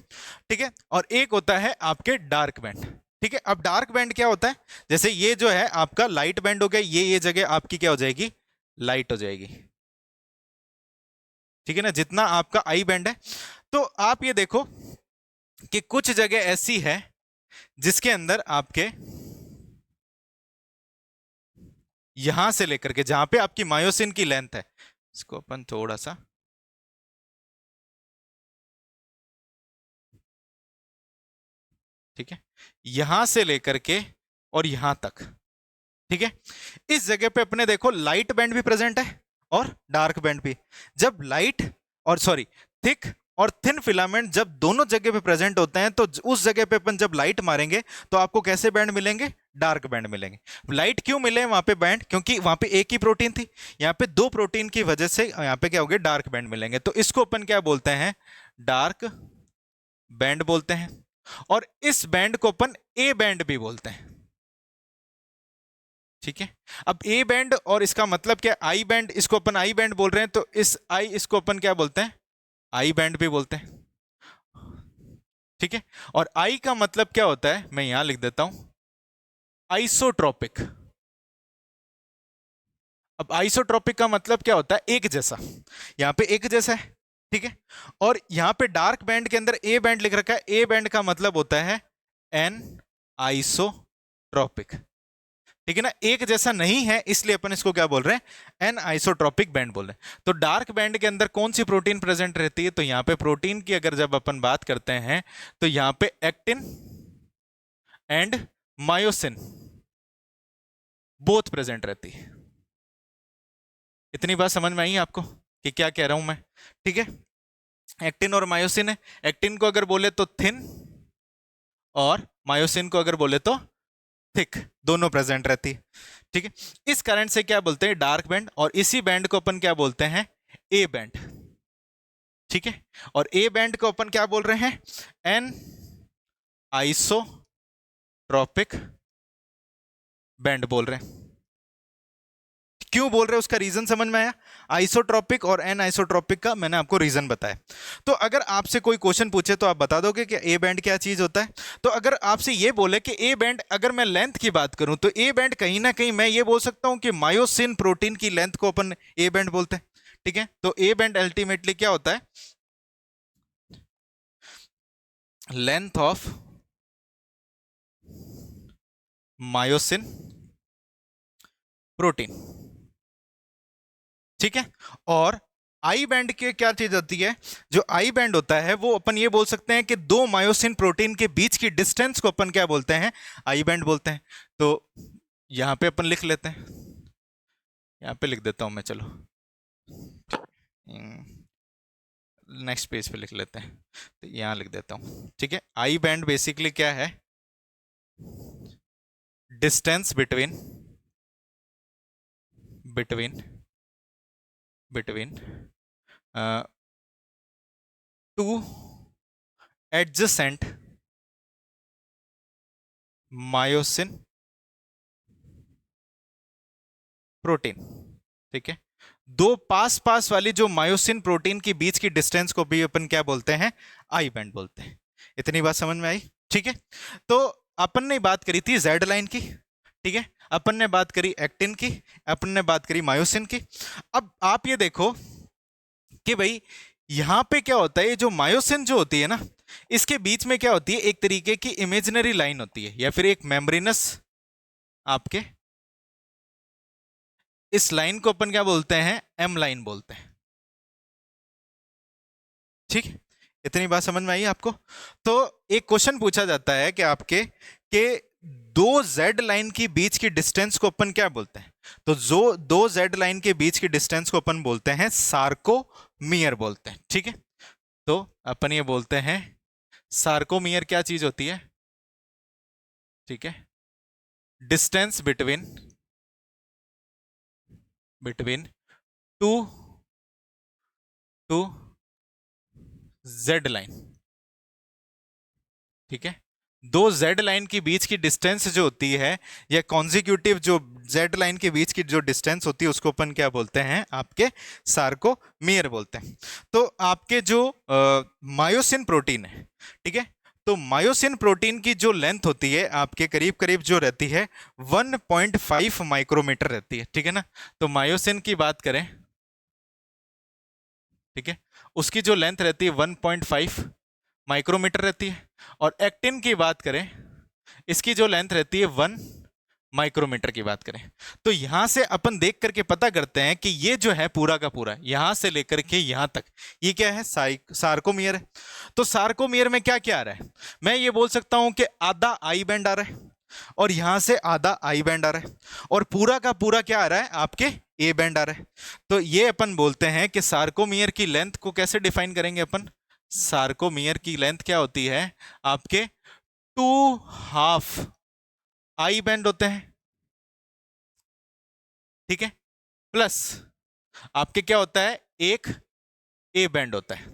ठीक है, और एक होता है आपके डार्क बैंड। ठीक है, अब डार्क बैंड क्या होता है? जैसे ये जो है आपका लाइट बैंड हो गया, ये जगह आपकी क्या हो जाएगी? लाइट हो जाएगी। ठीक है ना, जितना आपका आई बैंड है। तो आप ये देखो कि कुछ जगह ऐसी है जिसके अंदर आपके यहां से लेकर के जहां पे आपकी मायोसिन की लेंथ है, इसको अपन थोड़ा सा, ठीक है, यहां से लेकर के और यहां तक। ठीक है, इस जगह पे अपने देखो लाइट बैंड भी प्रेजेंट है और डार्क बैंड भी। जब लाइट और सॉरी थिक और थिन फिलामेंट जब दोनों जगह पे प्रेजेंट होते हैं तो उस जगह पे अपन जब लाइट मारेंगे तो आपको कैसे बैंड मिलेंगे? डार्क बैंड मिलेंगे। लाइट क्यों मिले वहां पे बैंड? क्योंकि वहां पे एक ही प्रोटीन थी, यहाँ पे दो प्रोटीन की वजह से यहाँ पे क्या हो गया? डार्क बैंड मिलेंगे। तो इसको अपन क्या बोलते हैं? डार्क बैंड बोलते हैं। और इस बैंड को अपन ए बैंड भी बोलते हैं। ठीक है, अब ए बैंड और इसका मतलब क्या? आई बैंड, इसको अपन आई बैंड बोल रहे हैं, तो इस आई इसको अपन क्या बोलते हैं? आई बैंड भी बोलते हैं। ठीक है, और आई का मतलब क्या होता है? मैं यहां लिख देता हूं, आइसोट्रोपिक। अब आइसोट्रोपिक का मतलब क्या होता है? एक जैसा। यहां पे एक जैसा है, ठीक है। और यहां पे डार्क बैंड के अंदर ए बैंड लिख रखा है, ए बैंड का मतलब होता है एन आइसोट्रोपिक। ठीक है ना, एक जैसा नहीं है, इसलिए अपन इसको क्या बोल रहे हैं? एन आइसोट्रोपिक बैंड बोल रहे हैं। तो डार्क बैंड के अंदर कौन सी प्रोटीन प्रेजेंट रहती है? तो यहां पे प्रोटीन की अगर जब अपन बात करते हैं तो यहां पे actin and myosin both present रहती है। इतनी बात समझ में आई आपको कि क्या कह रहा हूं मैं? ठीक है, एक्टिन और मायोसिन है। एक्टिन को अगर बोले तो थिन, और मायोसिन को अगर बोले तो थिक, दोनों प्रेजेंट रहती है। ठीक है, इस कारण से क्या बोलते हैं? Dark band. और इसी बैंड को अपन क्या बोलते हैं? A band. ठीक है, और ए बैंड को अपन क्या बोल रहे हैं? एन आइसोट्रोपिक बैंड बोल रहे हैं। क्यों बोल रहे हैं उसका रीजन समझ में आया? आइसोट्रोपिक और एन आइसोट्रोपिक का मैंने आपको रीजन बताया। तो अगर आपसे कोई क्वेश्चन पूछे तो आप बता दोगे कि ए बैंड क्या चीज होता है? तो अगर आपसे ये बोले कि ए बैंड, अगर मैं लेंथ की बात करूं तो ए बैंड कहीं ना कहीं मैं ये बोल सकता हूं कि मायोसिन प्रोटीन की लेंथ को अपन ए बैंड बोलते हैं। ठीक है, तो ए बैंड अल्टीमेटली क्या होता है? Length of myosin protein. ठीक है, और आई बैंड के क्या चीज होती है? जो आई बैंड होता है वो अपन ये बोल सकते हैं कि दो मायोसिन प्रोटीन के बीच की डिस्टेंस को अपन क्या बोलते हैं? आई बैंड बोलते हैं। तो यहां पे अपन लिख लेते हैं, यहां पे लिख देता हूं मैं, चलो नेक्स्ट पेज पे लिख लेते हैं, तो यहां लिख देता हूं। ठीक है, आई बैंड बेसिकली क्या है? Distance between between between two adjacent myosin protein. ठीक है, दो पास पास वाली जो मायोसिन प्रोटीन के बीच की डिस्टेंस को भी अपन क्या बोलते हैं? आई बैंड बोलते हैं। इतनी बात समझ में आई? ठीक है, तो अपन ने बात करी थी जेड लाइन की। ठीक है, अपन ने बात करी एक्टिन की, अपन ने बात करी मायोसिन की। अब आप ये देखो कि भाई यहां पे क्या होता है? ये जो मायोसिन जो होती है ना, इसके बीच में क्या होती है? एक तरीके की इमेजिनरी लाइन होती है, या फिर एक मेम्ब्रेनस, आपके इस लाइन को अपन क्या बोलते हैं? एम लाइन बोलते हैं। ठीक, इतनी बात समझ में आई आपको? तो एक क्वेश्चन पूछा जाता है कि आपके के दो जेड लाइन की बीच की डिस्टेंस को अपन क्या बोलते हैं? तो जो दो जेड लाइन के बीच की डिस्टेंस को अपन बोलते हैं सार्कोमियर बोलते हैं। ठीक है, तो अपन ये बोलते हैं सार्कोमियर क्या चीज होती है? ठीक है, distance between between two two Z line. ठीक है, दो जेड लाइन के बीच की डिस्टेंस जो होती है, या कॉन्जिक्यूटिव जो जेड लाइन के बीच की जो डिस्टेंस होती है, उसको अपन क्या बोलते हैं? आपके सार्कोमियर बोलते हैं। तो आपके जो मायोसिन प्रोटीन है, ठीक है, तो मायोसिन प्रोटीन की जो लेंथ होती है आपके करीब करीब जो रहती है 1.5 माइक्रोमीटर रहती है। ठीक है ना, तो मायोसिन की बात करें, ठीक है, उसकी जो लेंथ रहती है 1.5 माइक्रोमीटर रहती है। और एक्टिन की बात करें, इसकी जो लेंथ रहती है 1 माइक्रोमीटर की बात करें। तो यहां से अपन देख करके पता करते हैं कि ये जो है पूरा का पूरा यहां से लेकर के यहां तक ये क्या है? सार्कोमियर है। तो सार्कोमियर में क्या क्या आ रहा है? मैं ये बोल सकता हूं कि आधा आई बैंड आ रहा है, और यहां से आधा आई बैंड आ रहा है, और पूरा का पूरा क्या आ रहा है? आपके ए बैंड आ रहा है। तो ये अपन बोलते हैं कि सार्कोमियर की लेंथ को कैसे डिफाइन करेंगे अपन? सार्कोमियर की लेंथ क्या होती है आपके, 2 हाफ आई बैंड होते हैं, ठीक है, प्लस आपके क्या होता है, एक ए बैंड होता है।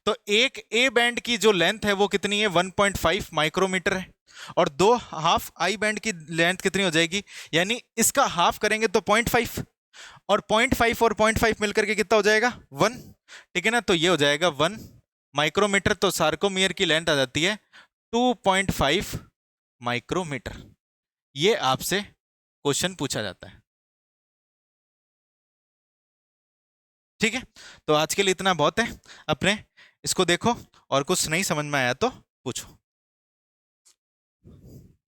तो एक ए बैंड की जो लेंथ है वो कितनी है, 1.5 माइक्रोमीटर है, और दो हाफ आई बैंड की लेंथ कितनी हो जाएगी, यानी इसका हाफ करेंगे तो 0.5, और 0.5 और 0.5 मिलकर के कितना हो जाएगा, 1, ठीक है ना। तो ये हो जाएगा 1 माइक्रोमीटर। तो सार्कोमियर की लेंथ आ जाती है 2.5 माइक्रोमीटर। ये आपसे क्वेश्चन पूछा जाता है, ठीक है। तो आज के लिए इतना बहुत है, अपने इसको देखो, और कुछ नहीं समझ में आया तो पूछो।